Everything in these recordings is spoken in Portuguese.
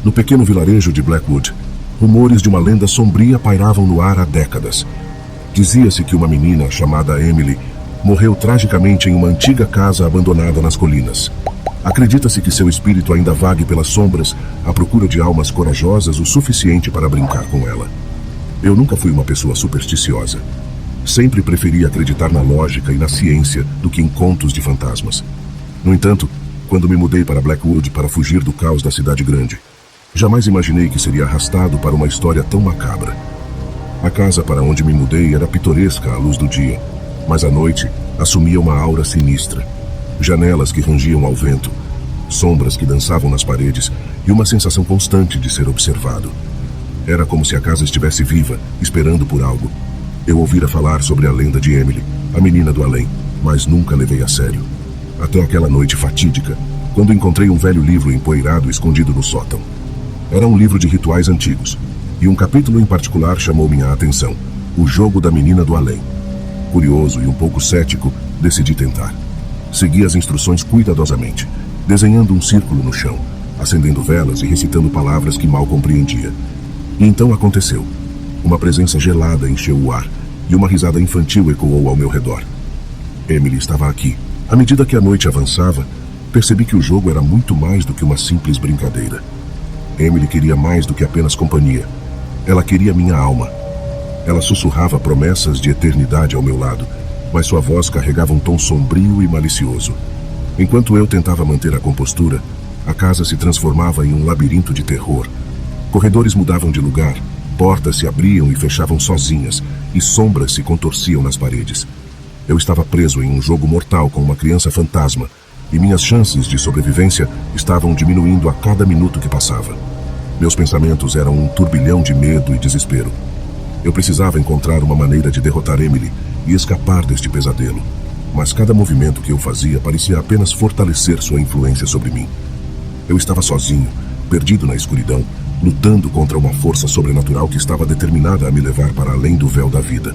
No pequeno vilarejo de Blackwood, rumores de uma lenda sombria pairavam no ar há décadas. Dizia-se que uma menina chamada Emily morreu tragicamente em uma antiga casa abandonada nas colinas. Acredita-se que seu espírito ainda vague pelas sombras à procura de almas corajosas o suficiente para brincar com ela. Eu nunca fui uma pessoa supersticiosa. Sempre preferi acreditar na lógica e na ciência do que em contos de fantasmas. No entanto, quando me mudei para Blackwood para fugir do caos da cidade grande, jamais imaginei que seria arrastado para uma história tão macabra. A casa para onde me mudei era pitoresca à luz do dia, mas à noite assumia uma aura sinistra. Janelas que rangiam ao vento, sombras que dançavam nas paredes e uma sensação constante de ser observado. Era como se a casa estivesse viva, esperando por algo. Eu ouvira falar sobre a lenda de Emily, a menina do além, mas nunca levei a sério. Até aquela noite fatídica, quando encontrei um velho livro empoeirado escondido no sótão. Era um livro de rituais antigos, e um capítulo em particular chamou minha atenção: O Jogo da Menina do Além. Curioso e um pouco cético, decidi tentar. Segui as instruções cuidadosamente, desenhando um círculo no chão, acendendo velas e recitando palavras que mal compreendia. E então aconteceu. Uma presença gelada encheu o ar, e uma risada infantil ecoou ao meu redor. Emily estava aqui. À medida que a noite avançava, percebi que o jogo era muito mais do que uma simples brincadeira. Emily queria mais do que apenas companhia. Ela queria minha alma. Ela sussurrava promessas de eternidade ao meu lado, mas sua voz carregava um tom sombrio e malicioso. Enquanto eu tentava manter a compostura, a casa se transformava em um labirinto de terror. Corredores mudavam de lugar, portas se abriam e fechavam sozinhas, e sombras se contorciam nas paredes. Eu estava preso em um jogo mortal com uma criança fantasma, e minhas chances de sobrevivência estavam diminuindo a cada minuto que passava. Meus pensamentos eram um turbilhão de medo e desespero. Eu precisava encontrar uma maneira de derrotar Emily e escapar deste pesadelo, mas cada movimento que eu fazia parecia apenas fortalecer sua influência sobre mim. Eu estava sozinho, perdido na escuridão, lutando contra uma força sobrenatural que estava determinada a me levar para além do véu da vida.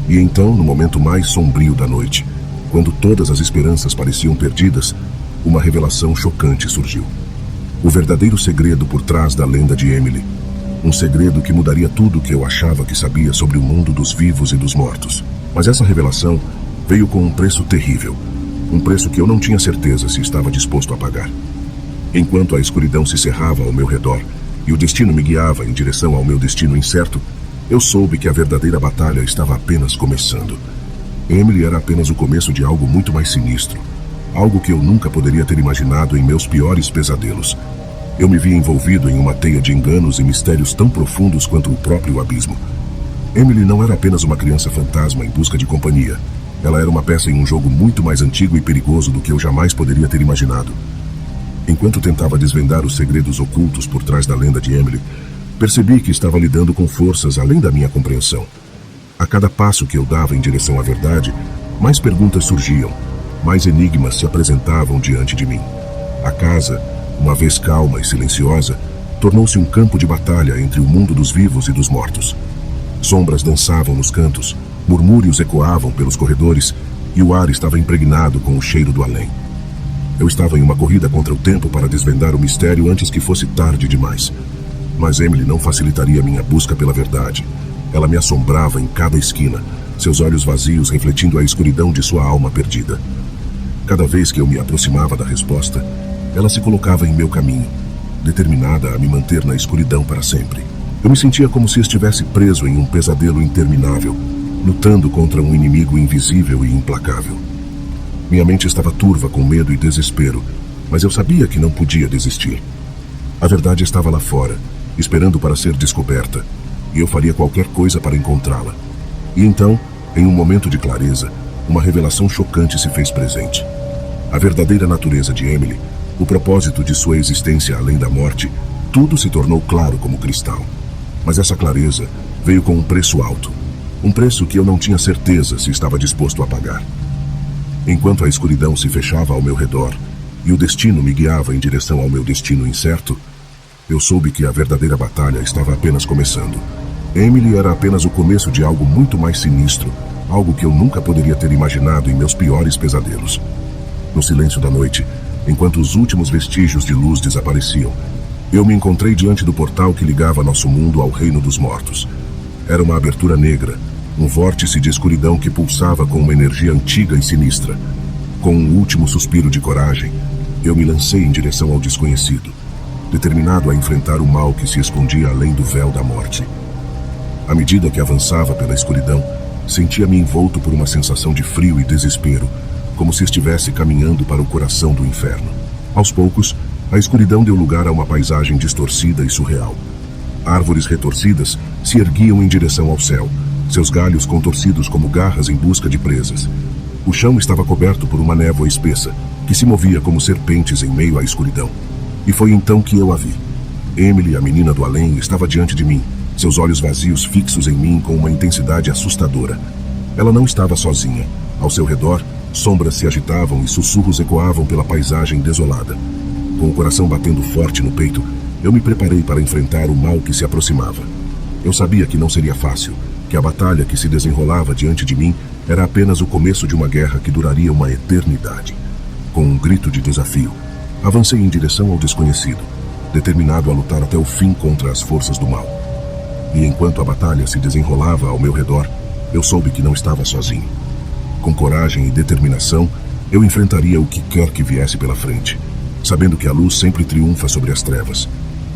E então, no momento mais sombrio da noite, quando todas as esperanças pareciam perdidas, uma revelação chocante surgiu. O verdadeiro segredo por trás da lenda de Emily. Um segredo que mudaria tudo o que eu achava que sabia sobre o mundo dos vivos e dos mortos. Mas essa revelação veio com um preço terrível. Um preço que eu não tinha certeza se estava disposto a pagar. Enquanto a escuridão se cerrava ao meu redor e o destino me guiava em direção ao meu destino incerto, eu soube que a verdadeira batalha estava apenas começando. Emily era apenas o começo de algo muito mais sinistro. Algo que eu nunca poderia ter imaginado em meus piores pesadelos. Eu me vi envolvido em uma teia de enganos e mistérios tão profundos quanto o próprio abismo. Emily não era apenas uma criança fantasma em busca de companhia. Ela era uma peça em um jogo muito mais antigo e perigoso do que eu jamais poderia ter imaginado. Enquanto tentava desvendar os segredos ocultos por trás da lenda de Emily, percebi que estava lidando com forças além da minha compreensão. A cada passo que eu dava em direção à verdade, mais perguntas surgiam, mais enigmas se apresentavam diante de mim. A casa, uma vez calma e silenciosa, tornou-se um campo de batalha entre o mundo dos vivos e dos mortos. Sombras dançavam nos cantos, murmúrios ecoavam pelos corredores e o ar estava impregnado com o cheiro do além. Eu estava em uma corrida contra o tempo para desvendar o mistério antes que fosse tarde demais. Mas Emily não facilitaria minha busca pela verdade. Ela me assombrava em cada esquina, seus olhos vazios refletindo a escuridão de sua alma perdida. Cada vez que eu me aproximava da resposta, ela se colocava em meu caminho, determinada a me manter na escuridão para sempre. Eu me sentia como se estivesse preso em um pesadelo interminável, lutando contra um inimigo invisível e implacável. Minha mente estava turva com medo e desespero, mas eu sabia que não podia desistir. A verdade estava lá fora, esperando para ser descoberta, e eu faria qualquer coisa para encontrá-la. E então, em um momento de clareza, uma revelação chocante se fez presente. A verdadeira natureza de Emily, o propósito de sua existência além da morte, tudo se tornou claro como cristal. Mas essa clareza veio com um preço alto. Um preço que eu não tinha certeza se estava disposto a pagar. Enquanto a escuridão se fechava ao meu redor e o destino me guiava em direção ao meu destino incerto, eu soube que a verdadeira batalha estava apenas começando. Emily era apenas o começo de algo muito mais sinistro, algo que eu nunca poderia ter imaginado em meus piores pesadelos. No silêncio da noite, enquanto os últimos vestígios de luz desapareciam, Eu me encontrei diante do portal que ligava nosso mundo ao reino dos mortos. Era uma abertura negra, um vórtice de escuridão que pulsava com uma energia antiga e sinistra. Com um último suspiro de coragem, eu me lancei em direção ao desconhecido, determinado a enfrentar o mal que se escondia além do véu da morte. À medida que avançava pela escuridão, sentia-me envolto por uma sensação de frio e desespero, como se estivesse caminhando para o coração do inferno. Aos poucos, a escuridão deu lugar a uma paisagem distorcida e surreal. Árvores retorcidas se erguiam em direção ao céu, seus galhos contorcidos como garras em busca de presas. O chão estava coberto por uma névoa espessa, que se movia como serpentes em meio à escuridão. E foi então que eu a vi. Emily, a menina do além, estava diante de mim, seus olhos vazios fixos em mim com uma intensidade assustadora. Ela não estava sozinha. Ao seu redor, sombras se agitavam e sussurros ecoavam pela paisagem desolada. Com o coração batendo forte no peito, eu me preparei para enfrentar o mal que se aproximava. Eu sabia que não seria fácil, que a batalha que se desenrolava diante de mim era apenas o começo de uma guerra que duraria uma eternidade. Com um grito de desafio, avancei em direção ao desconhecido, determinado a lutar até o fim contra as forças do mal. E enquanto a batalha se desenrolava ao meu redor, eu soube que não estava sozinho. Com coragem e determinação, eu enfrentaria o que quer que viesse pela frente, sabendo que a luz sempre triunfa sobre as trevas.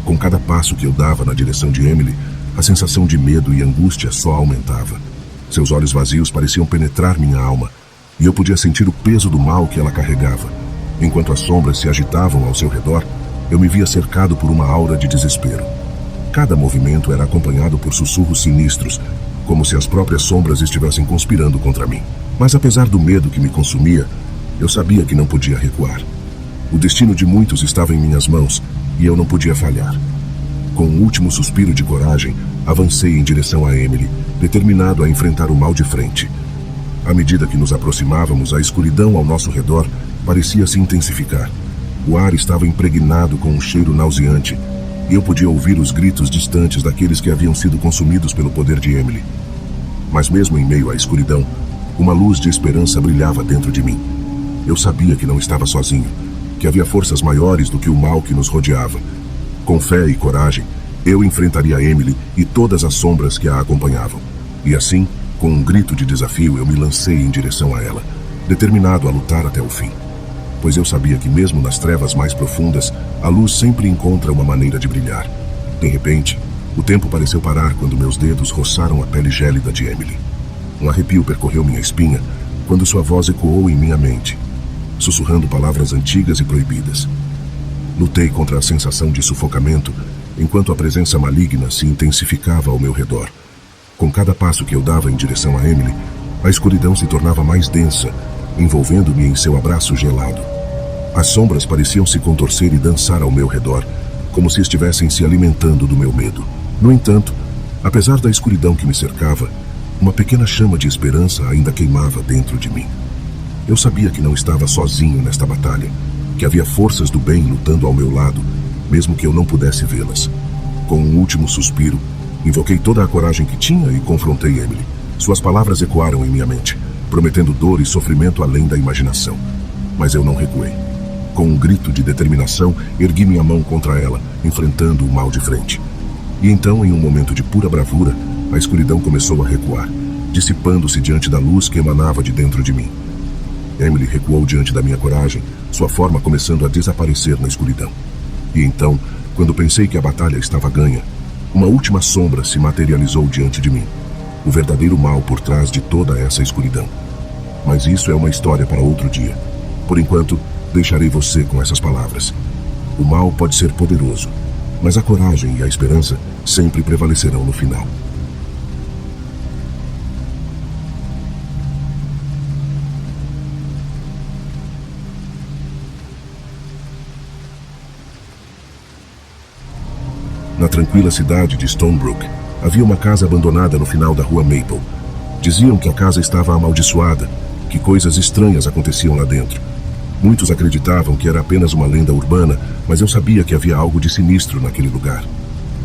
Com cada passo que eu dava na direção de Emily, a sensação de medo e angústia só aumentava. Seus olhos vazios pareciam penetrar minha alma, e eu podia sentir o peso do mal que ela carregava. Enquanto as sombras se agitavam ao seu redor, eu me via cercado por uma aura de desespero. Cada movimento era acompanhado por sussurros sinistros, como se as próprias sombras estivessem conspirando contra mim. Mas apesar do medo que me consumia, eu sabia que não podia recuar. O destino de muitos estava em minhas mãos, e eu não podia falhar. Com um último suspiro de coragem, avancei em direção a Emily, determinado a enfrentar o mal de frente. À medida que nos aproximávamos, a escuridão ao nosso redor parecia se intensificar. O ar estava impregnado com um cheiro nauseante, e eu podia ouvir os gritos distantes daqueles que haviam sido consumidos pelo poder de Emily. Mas mesmo em meio à escuridão, uma luz de esperança brilhava dentro de mim. Eu sabia que não estava sozinho, que havia forças maiores do que o mal que nos rodeava. Com fé e coragem, eu enfrentaria Emily e todas as sombras que a acompanhavam. E assim, com um grito de desafio, eu me lancei em direção a ela, determinado a lutar até o fim. Pois eu sabia que mesmo nas trevas mais profundas, a luz sempre encontra uma maneira de brilhar. De repente, o tempo pareceu parar quando meus dedos roçaram a pele gélida de Emily. Um arrepio percorreu minha espinha quando sua voz ecoou em minha mente, sussurrando palavras antigas e proibidas. Lutei contra a sensação de sufocamento enquanto a presença maligna se intensificava ao meu redor. Com cada passo que eu dava em direção a Emily, a escuridão se tornava mais densa, envolvendo-me em seu abraço gelado. As sombras pareciam se contorcer e dançar ao meu redor, como se estivessem se alimentando do meu medo. No entanto, apesar da escuridão que me cercava, uma pequena chama de esperança ainda queimava dentro de mim. Eu sabia que não estava sozinho nesta batalha, que havia forças do bem lutando ao meu lado, mesmo que eu não pudesse vê-las. Com um último suspiro, invoquei toda a coragem que tinha e confrontei Emily. Suas palavras ecoaram em minha mente, prometendo dor e sofrimento além da imaginação. Mas eu não recuei. Com um grito de determinação, ergui minha mão contra ela, enfrentando o mal de frente. E então, em um momento de pura bravura, a escuridão começou a recuar, dissipando-se diante da luz que emanava de dentro de mim. Emily recuou diante da minha coragem, sua forma começando a desaparecer na escuridão. E então, quando pensei que a batalha estava ganha, uma última sombra se materializou diante de mim. O verdadeiro mal por trás de toda essa escuridão. Mas isso é uma história para outro dia. Por enquanto, deixarei você com essas palavras. O mal pode ser poderoso, mas a coragem e a esperança sempre prevalecerão no final. Na tranquila cidade de Stonebrook, havia uma casa abandonada no final da rua Maple. Diziam que a casa estava amaldiçoada, que coisas estranhas aconteciam lá dentro. Muitos acreditavam que era apenas uma lenda urbana, mas eu sabia que havia algo de sinistro naquele lugar.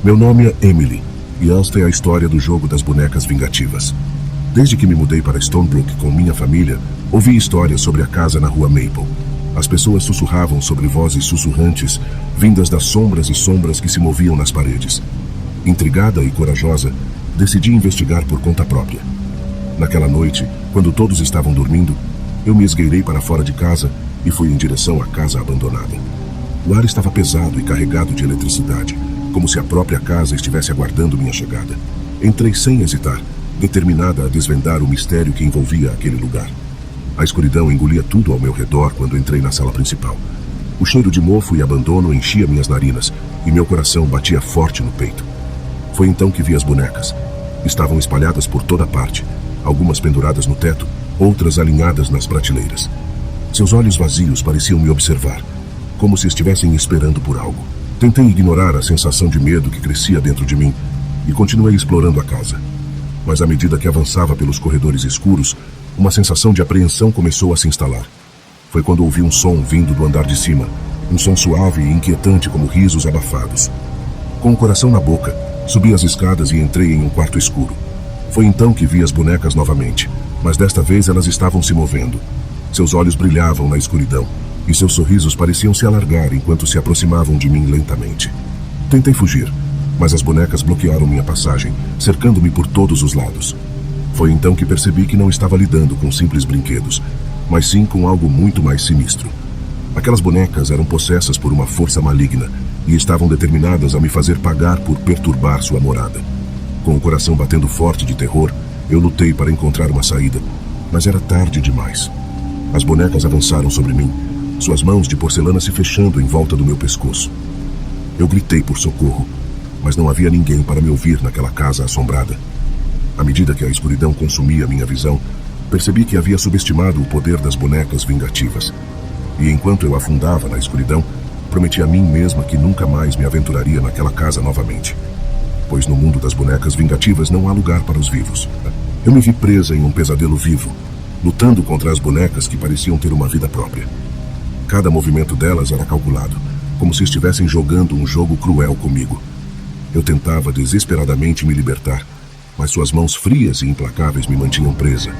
Meu nome é Emily, e esta é a história do jogo das bonecas vingativas. Desde que me mudei para Stonebrook com minha família, ouvi histórias sobre a casa na rua Maple. As pessoas sussurravam sobre vozes sussurrantes, vindas das sombras e sombras que se moviam nas paredes. Intrigada e corajosa, decidi investigar por conta própria. Naquela noite, quando todos estavam dormindo, eu me esgueirei para fora de casa e fui em direção à casa abandonada. O ar estava pesado e carregado de eletricidade, como se a própria casa estivesse aguardando minha chegada. Entrei sem hesitar, determinada a desvendar o mistério que envolvia aquele lugar. A escuridão engolia tudo ao meu redor quando entrei na sala principal. O cheiro de mofo e abandono enchia minhas narinas e meu coração batia forte no peito. Foi então que vi as bonecas. Estavam espalhadas por toda parte, algumas penduradas no teto, outras alinhadas nas prateleiras. Seus olhos vazios pareciam me observar, como se estivessem esperando por algo. Tentei ignorar a sensação de medo que crescia dentro de mim e continuei explorando a casa. Mas à medida que avançava pelos corredores escuros, uma sensação de apreensão começou a se instalar. Foi quando ouvi um som vindo do andar de cima, um som suave e inquietante como risos abafados. Com o coração na boca, subi as escadas e entrei em um quarto escuro. Foi então que vi as bonecas novamente, mas desta vez elas estavam se movendo. Seus olhos brilhavam na escuridão e seus sorrisos pareciam se alargar enquanto se aproximavam de mim lentamente. Tentei fugir, mas as bonecas bloquearam minha passagem, cercando-me por todos os lados. Foi então que percebi que não estava lidando com simples brinquedos, mas sim com algo muito mais sinistro. Aquelas bonecas eram possessas por uma força maligna e estavam determinadas a me fazer pagar por perturbar sua morada. Com o coração batendo forte de terror, eu lutei para encontrar uma saída, mas era tarde demais. As bonecas avançaram sobre mim, suas mãos de porcelana se fechando em volta do meu pescoço. Eu gritei por socorro, mas não havia ninguém para me ouvir naquela casa assombrada. À medida que a escuridão consumia minha visão, percebi que havia subestimado o poder das bonecas vingativas. E enquanto eu afundava na escuridão, prometi a mim mesma que nunca mais me aventuraria naquela casa novamente. Pois no mundo das bonecas vingativas não há lugar para os vivos. Eu me vi presa em um pesadelo vivo, lutando contra as bonecas que pareciam ter uma vida própria. Cada movimento delas era calculado, como se estivessem jogando um jogo cruel comigo. Eu tentava desesperadamente me libertar, mas suas mãos frias e implacáveis me mantinham presa.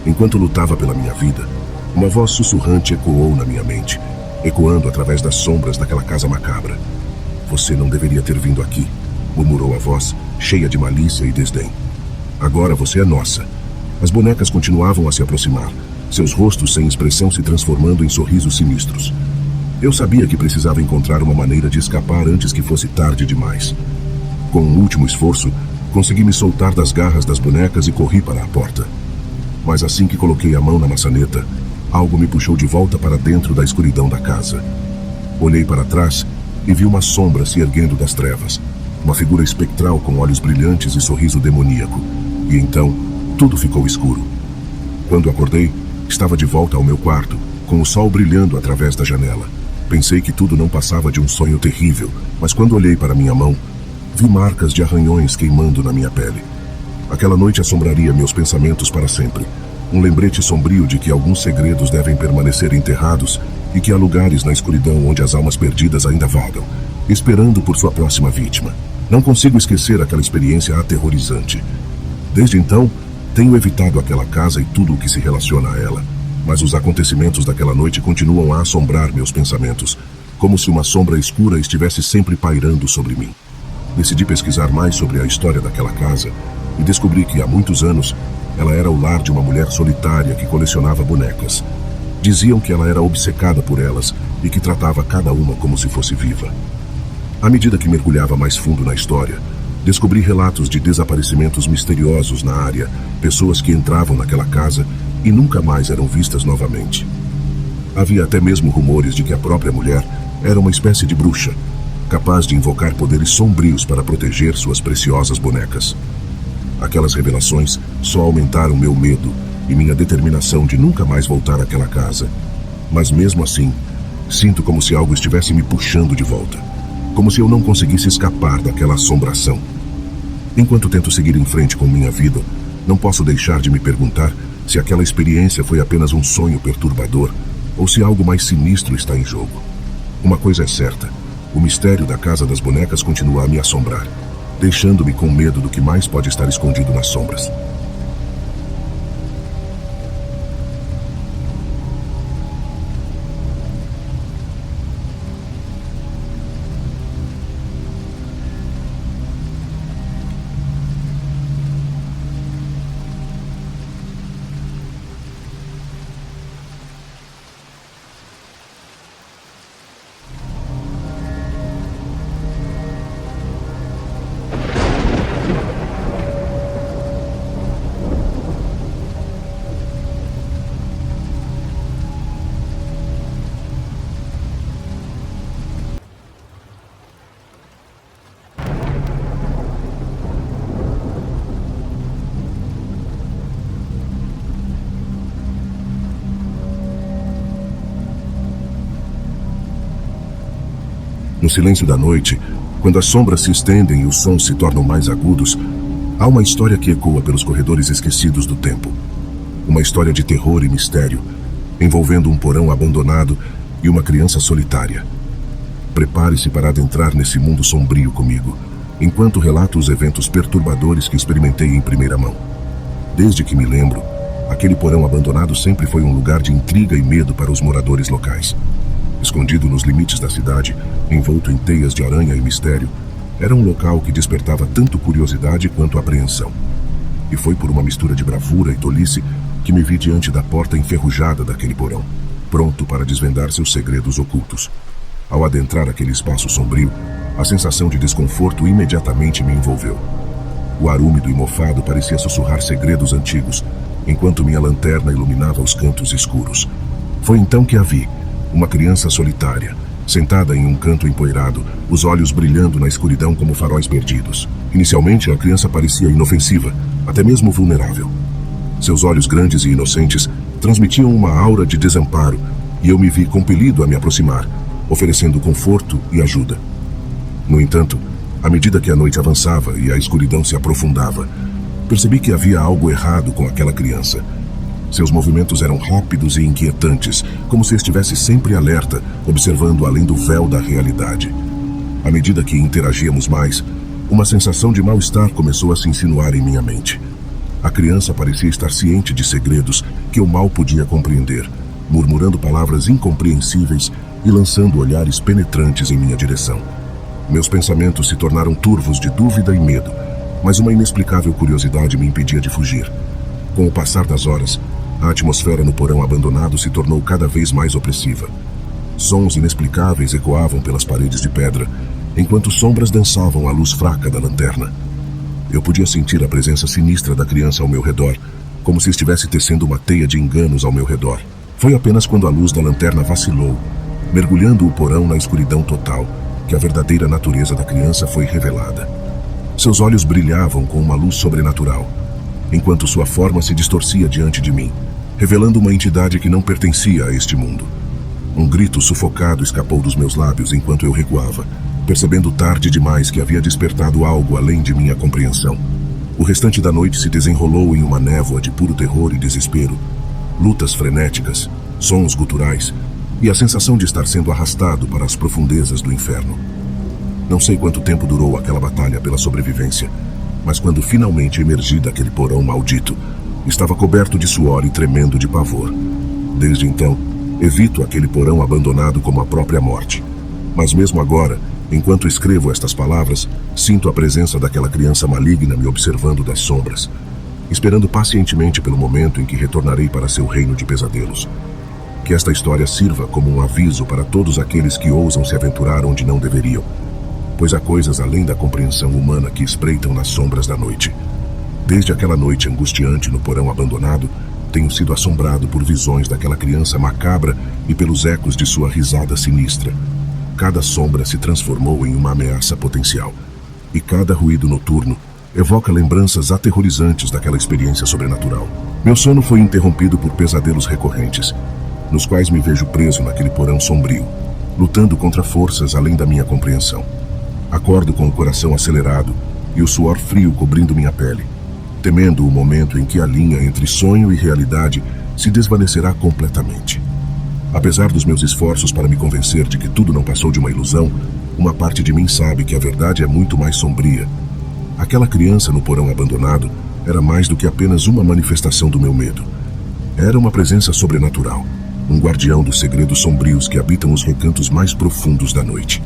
Enquanto lutava pela minha vida, uma voz sussurrante ecoou na minha mente, ecoando através das sombras daquela casa macabra. "Você não deveria ter vindo aqui", murmurou a voz, cheia de malícia e desdém. "Agora você é nossa." As bonecas continuavam a se aproximar, seus rostos sem expressão se transformando em sorrisos sinistros. Eu sabia que precisava encontrar uma maneira de escapar antes que fosse tarde demais. Com um último esforço, consegui me soltar das garras das bonecas e corri para a porta. Mas assim que coloquei a mão na maçaneta, algo me puxou de volta para dentro da escuridão da casa. Olhei para trás e vi uma sombra se erguendo das trevas, uma figura espectral com olhos brilhantes e sorriso demoníaco. E então, tudo ficou escuro. Quando acordei, estava de volta ao meu quarto, com o sol brilhando através da janela. Pensei que tudo não passava de um sonho terrível, mas quando olhei para minha mão, vi marcas de arranhões queimando na minha pele. Aquela noite assombraria meus pensamentos para sempre. Um lembrete sombrio de que alguns segredos devem permanecer enterrados e que há lugares na escuridão onde as almas perdidas ainda vagam, esperando por sua próxima vítima. Não consigo esquecer aquela experiência aterrorizante. Desde então, tenho evitado aquela casa e tudo o que se relaciona a ela. Mas os acontecimentos daquela noite continuam a assombrar meus pensamentos, como se uma sombra escura estivesse sempre pairando sobre mim. Decidi pesquisar mais sobre a história daquela casa e descobri que há muitos anos ela era o lar de uma mulher solitária que colecionava bonecas. Diziam que ela era obcecada por elas e que tratava cada uma como se fosse viva. À medida que mergulhava mais fundo na história, descobri relatos de desaparecimentos misteriosos na área, pessoas que entravam naquela casa e nunca mais eram vistas novamente. Havia até mesmo rumores de que a própria mulher era uma espécie de bruxa, capaz de invocar poderes sombrios para proteger suas preciosas bonecas. Aquelas revelações só aumentaram meu medo e minha determinação de nunca mais voltar àquela casa. Mas mesmo assim, sinto como se algo estivesse me puxando de volta, como se eu não conseguisse escapar daquela assombração. Enquanto tento seguir em frente com minha vida, não posso deixar de me perguntar se aquela experiência foi apenas um sonho perturbador ou se algo mais sinistro está em jogo. Uma coisa é certa: o mistério da Casa das Bonecas continua a me assombrar, deixando-me com medo do que mais pode estar escondido nas sombras. No silêncio da noite, quando as sombras se estendem e os sons se tornam mais agudos, há uma história que ecoa pelos corredores esquecidos do tempo. Uma história de terror e mistério, envolvendo um porão abandonado e uma criança solitária. Prepare-se para adentrar nesse mundo sombrio comigo, enquanto relato os eventos perturbadores que experimentei em primeira mão. Desde que me lembro, aquele porão abandonado sempre foi um lugar de intriga e medo para os moradores locais. Escondido nos limites da cidade, envolto em teias de aranha e mistério, era um local que despertava tanto curiosidade quanto apreensão. E foi por uma mistura de bravura e tolice que me vi diante da porta enferrujada daquele porão, pronto para desvendar seus segredos ocultos. Ao adentrar aquele espaço sombrio, a sensação de desconforto imediatamente me envolveu. O ar úmido e mofado parecia sussurrar segredos antigos, enquanto minha lanterna iluminava os cantos escuros. Foi então que a vi, uma criança solitária, sentada em um canto empoeirado, os olhos brilhando na escuridão como faróis perdidos. Inicialmente, a criança parecia inofensiva, até mesmo vulnerável. Seus olhos grandes e inocentes transmitiam uma aura de desamparo, e eu me vi compelido a me aproximar, oferecendo conforto e ajuda. No entanto, à medida que a noite avançava e a escuridão se aprofundava, percebi que havia algo errado com aquela criança. Seus movimentos eram rápidos e inquietantes, como se estivesse sempre alerta, observando além do véu da realidade. À medida que interagíamos mais, uma sensação de mal-estar começou a se insinuar em minha mente. A criança parecia estar ciente de segredos que eu mal podia compreender, murmurando palavras incompreensíveis e lançando olhares penetrantes em minha direção. Meus pensamentos se tornaram turvos de dúvida e medo, mas uma inexplicável curiosidade me impedia de fugir. Com o passar das horas, a atmosfera no porão abandonado se tornou cada vez mais opressiva. Sons inexplicáveis ecoavam pelas paredes de pedra, enquanto sombras dançavam à luz fraca da lanterna. Eu podia sentir a presença sinistra da criança ao meu redor, como se estivesse tecendo uma teia de enganos ao meu redor. Foi apenas quando a luz da lanterna vacilou, mergulhando o porão na escuridão total, que a verdadeira natureza da criança foi revelada. Seus olhos brilhavam com uma luz sobrenatural, enquanto sua forma se distorcia diante de mim, revelando uma entidade que não pertencia a este mundo. Um grito sufocado escapou dos meus lábios enquanto eu recuava, percebendo tarde demais que havia despertado algo além de minha compreensão. O restante da noite se desenrolou em uma névoa de puro terror e desespero, lutas frenéticas, sons guturais e a sensação de estar sendo arrastado para as profundezas do inferno. Não sei quanto tempo durou aquela batalha pela sobrevivência, mas quando finalmente emergi daquele porão maldito, estava coberto de suor e tremendo de pavor. Desde então, evito aquele porão abandonado como a própria morte. Mas mesmo agora, enquanto escrevo estas palavras, sinto a presença daquela criança maligna me observando das sombras, esperando pacientemente pelo momento em que retornarei para seu reino de pesadelos. Que esta história sirva como um aviso para todos aqueles que ousam se aventurar onde não deveriam, pois há coisas além da compreensão humana que espreitam nas sombras da noite. Desde aquela noite angustiante no porão abandonado, tenho sido assombrado por visões daquela criança macabra e pelos ecos de sua risada sinistra. Cada sombra se transformou em uma ameaça potencial, e cada ruído noturno evoca lembranças aterrorizantes daquela experiência sobrenatural. Meu sono foi interrompido por pesadelos recorrentes, nos quais me vejo preso naquele porão sombrio, lutando contra forças além da minha compreensão. Acordo com o coração acelerado e o suor frio cobrindo minha pele, temendo o momento em que a linha entre sonho e realidade se desvanecerá completamente. Apesar dos meus esforços para me convencer de que tudo não passou de uma ilusão, uma parte de mim sabe que a verdade é muito mais sombria. Aquela criança no porão abandonado era mais do que apenas uma manifestação do meu medo. Era uma presença sobrenatural, um guardião dos segredos sombrios que habitam os recantos mais profundos da noite.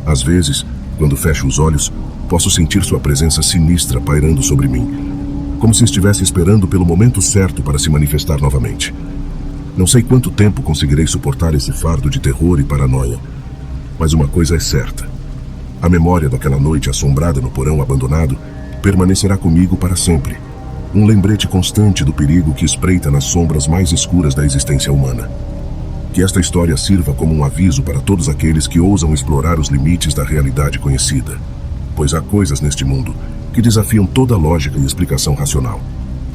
Às vezes, quando fecho os olhos, posso sentir sua presença sinistra pairando sobre mim, como se estivesse esperando pelo momento certo para se manifestar novamente. Não sei quanto tempo conseguirei suportar esse fardo de terror e paranoia, mas uma coisa é certa. A memória daquela noite assombrada no porão abandonado permanecerá comigo para sempre. Um lembrete constante do perigo que espreita nas sombras mais escuras da existência humana. Que esta história sirva como um aviso para todos aqueles que ousam explorar os limites da realidade conhecida, pois há coisas neste mundo que desafiam toda a lógica e explicação racional.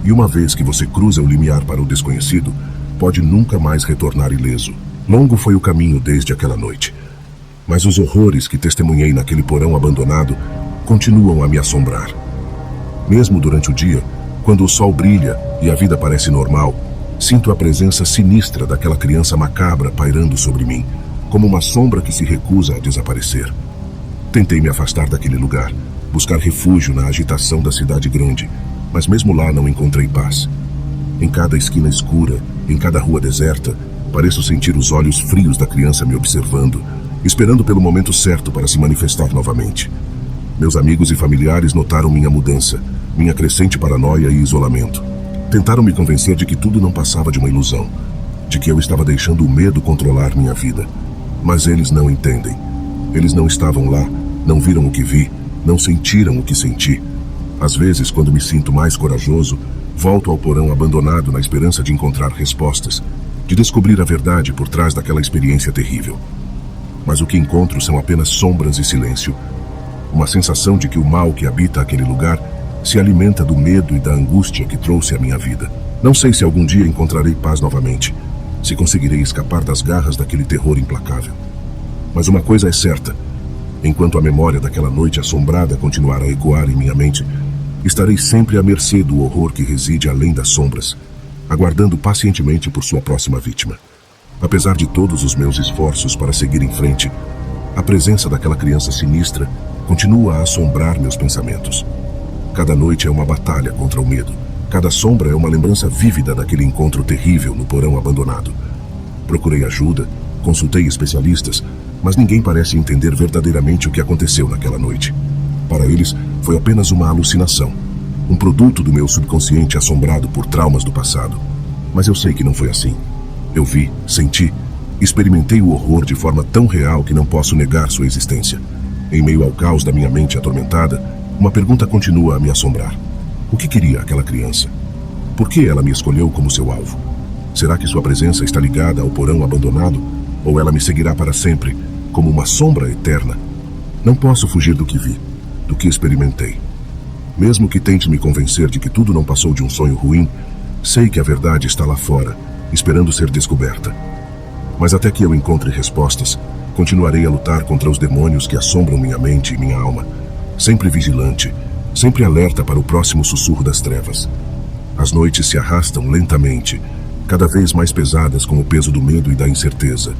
E uma vez que você cruza o limiar para o desconhecido, pode nunca mais retornar ileso. Longo foi o caminho desde aquela noite, Mas os horrores que testemunhei naquele porão abandonado continuam a me assombrar. Mesmo durante o dia, quando o sol brilha e a vida parece normal, sinto a presença sinistra daquela criança macabra pairando sobre mim, como uma sombra que se recusa a desaparecer. Tentei me afastar daquele lugar, buscar refúgio na agitação da cidade grande, mas mesmo lá não encontrei paz. Em cada esquina escura, em cada rua deserta, pareço sentir os olhos frios da criança me observando, esperando pelo momento certo para se manifestar novamente. Meus amigos e familiares notaram minha mudança, minha crescente paranoia e isolamento. Tentaram me convencer de que tudo não passava de uma ilusão, de que eu estava deixando o medo controlar minha vida. Mas eles não entendem. Eles não estavam lá, não viram o que vi, não sentiram o que senti. Às vezes, quando me sinto mais corajoso, volto ao porão abandonado na esperança de encontrar respostas, de descobrir a verdade por trás daquela experiência terrível. Mas o que encontro são apenas sombras e silêncio. Uma sensação de que o mal que habita aquele lugar se alimenta do medo e da angústia que trouxe à minha vida. Não sei se algum dia encontrarei paz novamente, se conseguirei escapar das garras daquele terror implacável. Mas uma coisa é certa: enquanto a memória daquela noite assombrada continuar a ecoar em minha mente, estarei sempre à mercê do horror que reside além das sombras, aguardando pacientemente por sua próxima vítima. Apesar de todos os meus esforços para seguir em frente, a presença daquela criança sinistra continua a assombrar meus pensamentos. Cada noite é uma batalha contra o medo. Cada sombra é uma lembrança vívida daquele encontro terrível no porão abandonado. Procurei ajuda, consultei especialistas, mas ninguém parece entender verdadeiramente o que aconteceu naquela noite. Para eles, foi apenas uma alucinação, um produto do meu subconsciente assombrado por traumas do passado. Mas eu sei que não foi assim. Eu vi, senti, experimentei o horror de forma tão real que não posso negar sua existência. Em meio ao caos da minha mente atormentada, uma pergunta continua a me assombrar. O que queria aquela criança? Por que ela me escolheu como seu alvo? Será que sua presença está ligada ao porão abandonado? Ou ela me seguirá para sempre, como uma sombra eterna? Não posso fugir do que vi, do que experimentei. Mesmo que tente me convencer de que tudo não passou de um sonho ruim, sei que a verdade está lá fora, esperando ser descoberta. Mas até que eu encontre respostas, continuarei a lutar contra os demônios que assombram minha mente e minha alma, sempre vigilante, sempre alerta para o próximo sussurro das trevas. As noites se arrastam lentamente, cada vez mais pesadas com o peso do medo e da incerteza.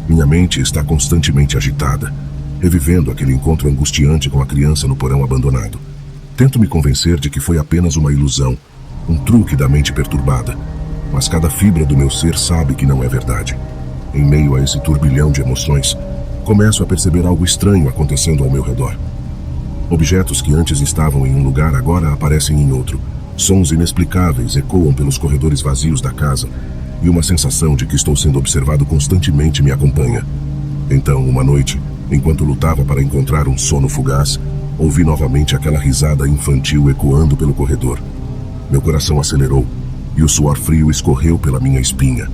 Minha mente está constantemente agitada, revivendo aquele encontro angustiante com a criança no porão abandonado. Tento me convencer de que foi apenas uma ilusão, um truque da mente perturbada, mas cada fibra do meu ser sabe que não é verdade. Em meio a esse turbilhão de emoções, começo a perceber algo estranho acontecendo ao meu redor. Objetos que antes estavam em um lugar agora aparecem em outro. Sons inexplicáveis ecoam pelos corredores vazios da casa e uma sensação de que estou sendo observado constantemente me acompanha. Então, uma noite, enquanto lutava para encontrar um sono fugaz, ouvi novamente aquela risada infantil ecoando pelo corredor. Meu coração acelerou e o suor frio escorreu pela minha espinha.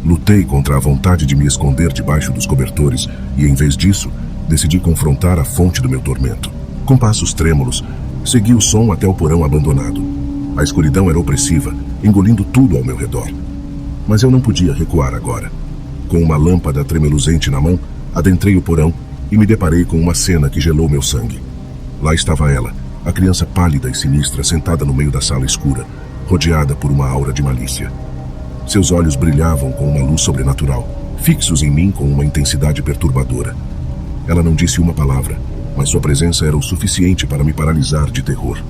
Lutei contra a vontade de me esconder debaixo dos cobertores e, em vez disso, decidi confrontar a fonte do meu tormento. Com passos trêmulos, segui o som até o porão abandonado. A escuridão era opressiva, engolindo tudo ao meu redor. Mas eu não podia recuar agora. Com uma lâmpada tremeluzente na mão, adentrei o porão e me deparei com uma cena que gelou meu sangue. Lá estava ela, a criança pálida e sinistra sentada no meio da sala escura, rodeada por uma aura de malícia. Seus olhos brilhavam com uma luz sobrenatural, fixos em mim com uma intensidade perturbadora. Ela não disse uma palavra, mas sua presença era o suficiente para me paralisar de terror.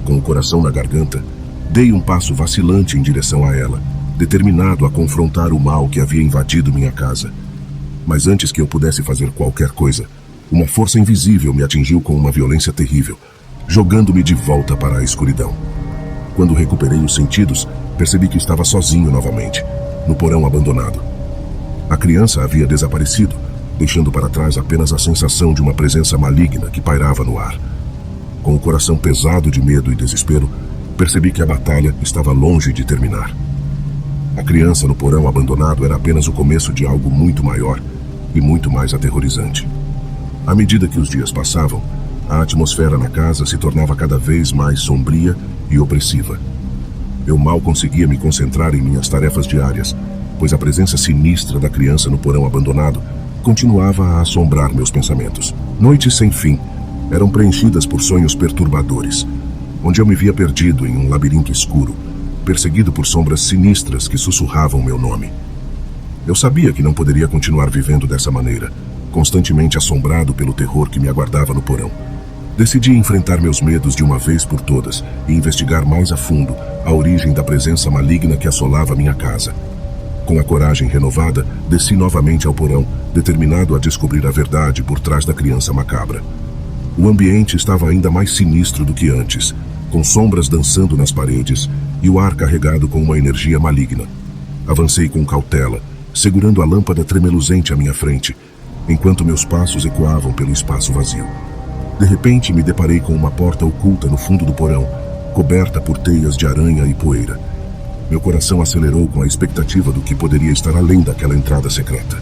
Com o coração na garganta, dei um passo vacilante em direção a ela, determinado a confrontar o mal que havia invadido minha casa. Mas antes que eu pudesse fazer qualquer coisa, uma força invisível me atingiu com uma violência terrível, jogando-me de volta para a escuridão. Quando recuperei os sentidos, percebi que estava sozinho novamente, no porão abandonado. A criança havia desaparecido, deixando para trás apenas a sensação de uma presença maligna que pairava no ar. Com o coração pesado de medo e desespero, percebi que a batalha estava longe de terminar. A criança no porão abandonado era apenas o começo de algo muito maior e muito mais aterrorizante. À medida que os dias passavam, a atmosfera na casa se tornava cada vez mais sombria e opressiva. Eu mal conseguia me concentrar em minhas tarefas diárias, pois a presença sinistra da criança no porão abandonado continuava a assombrar meus pensamentos. Noites sem fim eram preenchidas por sonhos perturbadores, onde eu me via perdido em um labirinto escuro, perseguido por sombras sinistras que sussurravam meu nome. Eu sabia que não poderia continuar vivendo dessa maneira, constantemente assombrado pelo terror que me aguardava no porão. Decidi enfrentar meus medos de uma vez por todas e investigar mais a fundo a origem da presença maligna que assolava minha casa. Com a coragem renovada, desci novamente ao porão, determinado a descobrir a verdade por trás da criança macabra. O ambiente estava ainda mais sinistro do que antes, com sombras dançando nas paredes e o ar carregado com uma energia maligna. Avancei com cautela, segurando a lâmpada tremeluzente à minha frente, enquanto meus passos ecoavam pelo espaço vazio. De repente, me deparei com uma porta oculta no fundo do porão, coberta por teias de aranha e poeira. Meu coração acelerou com a expectativa do que poderia estar além daquela entrada secreta.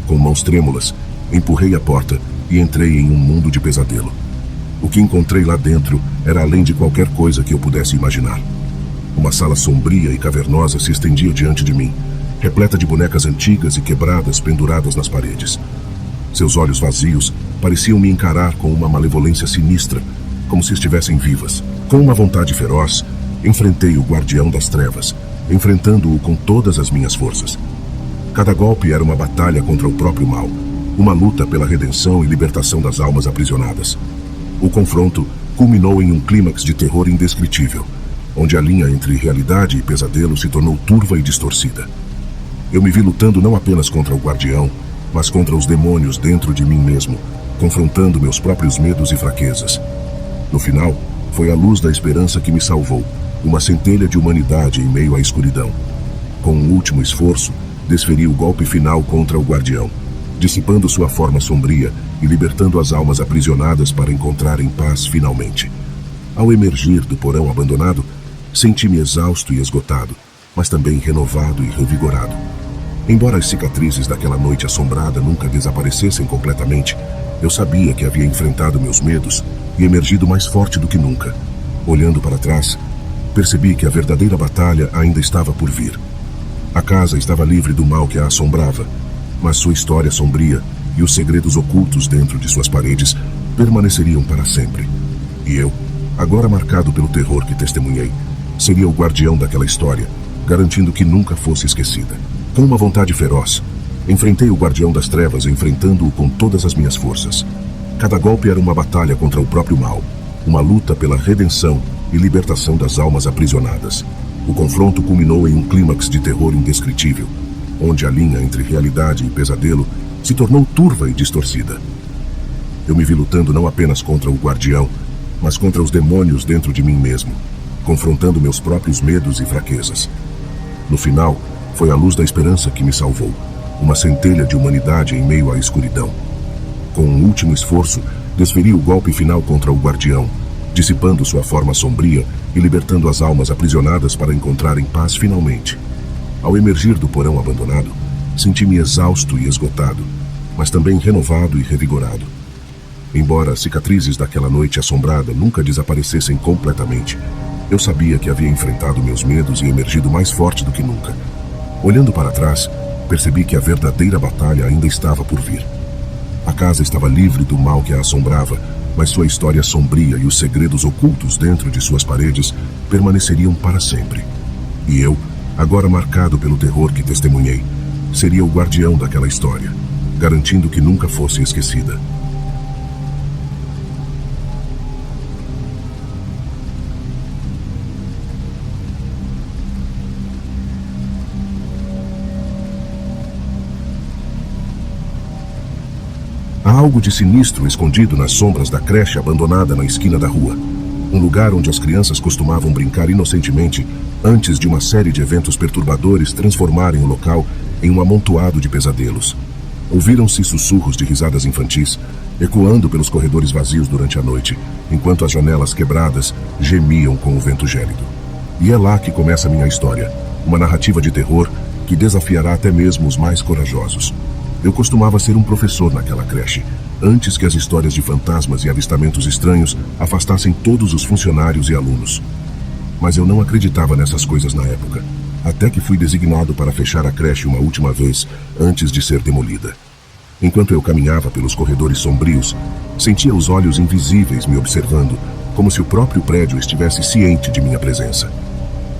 Com mãos trêmulas, empurrei a porta e entrei em um mundo de pesadelo. O que encontrei lá dentro era além de qualquer coisa que eu pudesse imaginar. Uma sala sombria e cavernosa se estendia diante de mim, repleta de bonecas antigas e quebradas penduradas nas paredes. Seus olhos vazios pareciam me encarar com uma malevolência sinistra, como se estivessem vivas. Com uma vontade feroz, enfrentei o guardião das trevas, enfrentando-o com todas as minhas forças. Cada golpe era uma batalha contra o próprio mal, uma luta pela redenção e libertação das almas aprisionadas. O confronto culminou em um clímax de terror indescritível, onde a linha entre realidade e pesadelo se tornou turva e distorcida. Eu me vi lutando não apenas contra o guardião, mas contra os demônios dentro de mim mesmo, confrontando meus próprios medos e fraquezas. No final, foi a luz da esperança que me salvou, uma centelha de humanidade em meio à escuridão. Com um último esforço, desferi o golpe final contra o guardião, dissipando sua forma sombria e libertando as almas aprisionadas para encontrarem paz finalmente. Ao emergir do porão abandonado, senti-me exausto e esgotado, mas também renovado e revigorado. Embora as cicatrizes daquela noite assombrada nunca desaparecessem completamente, eu sabia que havia enfrentado meus medos e emergido mais forte do que nunca. Olhando para trás, percebi que a verdadeira batalha ainda estava por vir. A casa estava livre do mal que a assombrava, mas sua história sombria e os segredos ocultos dentro de suas paredes permaneceriam para sempre. E eu, agora marcado pelo terror que testemunhei, seria o guardião daquela história, garantindo que nunca fosse esquecida. Com uma vontade feroz, enfrentei o guardião das trevas, enfrentando-o com todas as minhas forças. Cada golpe era uma batalha contra o próprio mal, uma luta pela redenção e libertação das almas aprisionadas. O confronto culminou em um clímax de terror indescritível, onde a linha entre realidade e pesadelo se tornou turva e distorcida. Eu me vi lutando não apenas contra o guardião, mas contra os demônios dentro de mim mesmo, confrontando meus próprios medos e fraquezas. No final, foi a luz da esperança que me salvou, uma centelha de humanidade em meio à escuridão. Com um último esforço, desferi o golpe final contra o guardião, dissipando sua forma sombria e libertando as almas aprisionadas para encontrarem paz finalmente. Ao emergir do porão abandonado, senti-me exausto e esgotado, mas também renovado e revigorado. Embora as cicatrizes daquela noite assombrada nunca desaparecessem completamente, eu sabia que havia enfrentado meus medos e emergido mais forte do que nunca. Olhando para trás, percebi que a verdadeira batalha ainda estava por vir. A casa estava livre do mal que a assombrava, mas sua história sombria e os segredos ocultos dentro de suas paredes permaneceriam para sempre. E eu, agora marcado pelo terror que testemunhei, seria o guardião daquela história, garantindo que nunca fosse esquecida. Há algo de sinistro escondido nas sombras da creche abandonada na esquina da rua. Um lugar onde as crianças costumavam brincar inocentemente antes de uma série de eventos perturbadores transformarem o local em um amontoado de pesadelos. Ouviram-se sussurros de risadas infantis, ecoando pelos corredores vazios durante a noite, enquanto as janelas quebradas gemiam com o vento gélido. E é lá que começa a minha história, uma narrativa de terror que desafiará até mesmo os mais corajosos. Eu costumava ser um professor naquela creche, antes que as histórias de fantasmas e avistamentos estranhos afastassem todos os funcionários e alunos. Mas eu não acreditava nessas coisas na época, até que fui designado para fechar a creche uma última vez antes de ser demolida. Enquanto eu caminhava pelos corredores sombrios, sentia os olhos invisíveis me observando, como se o próprio prédio estivesse ciente de minha presença.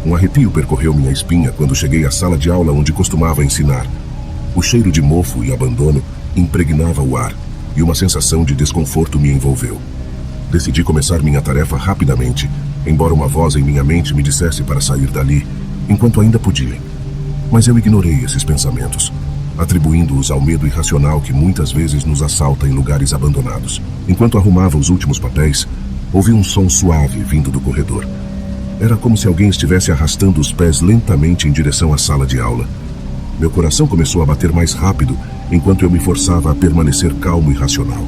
Um arrepio percorreu minha espinha quando cheguei à sala de aula onde costumava ensinar. O cheiro de mofo e abandono impregnava o ar, e uma sensação de desconforto me envolveu. Decidi começar minha tarefa rapidamente, embora uma voz em minha mente me dissesse para sair dali, enquanto ainda podia. Mas eu ignorei esses pensamentos, atribuindo-os ao medo irracional que muitas vezes nos assalta em lugares abandonados. Enquanto arrumava os últimos papéis, ouvi um som suave vindo do corredor. Era como se alguém estivesse arrastando os pés lentamente em direção à sala de aula. Meu coração começou a bater mais rápido enquanto eu me forçava a permanecer calmo e racional.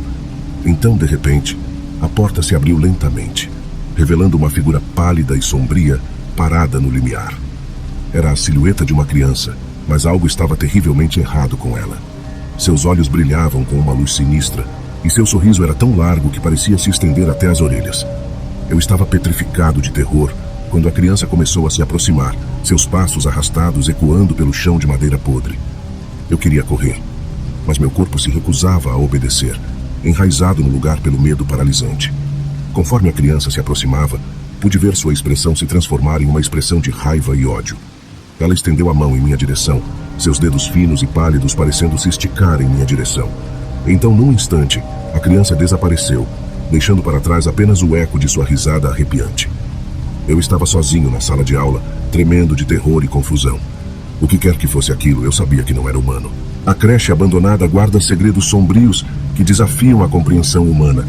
Então, de repente, a porta se abriu lentamente, revelando uma figura pálida e sombria parada no limiar. Era a silhueta de uma criança, mas algo estava terrivelmente errado com ela. Seus olhos brilhavam com uma luz sinistra, e seu sorriso era tão largo que parecia se estender até as orelhas. Eu estava petrificado de terror quando a criança começou a se aproximar, seus passos arrastados ecoando pelo chão de madeira podre. Eu queria correr, mas meu corpo se recusava a obedecer, enraizado no lugar pelo medo paralisante. Conforme a criança se aproximava, pude ver sua expressão se transformar em uma expressão de raiva e ódio. Ela estendeu a mão em minha direção, seus dedos finos e pálidos parecendo se esticar em minha direção. Então, num instante, a criança desapareceu, deixando para trás apenas o eco de sua risada arrepiante. Eu estava sozinho na sala de aula, tremendo de terror e confusão. O que quer que fosse aquilo, eu sabia que não era humano. A creche abandonada guarda segredos sombrios que desafiam a compreensão humana.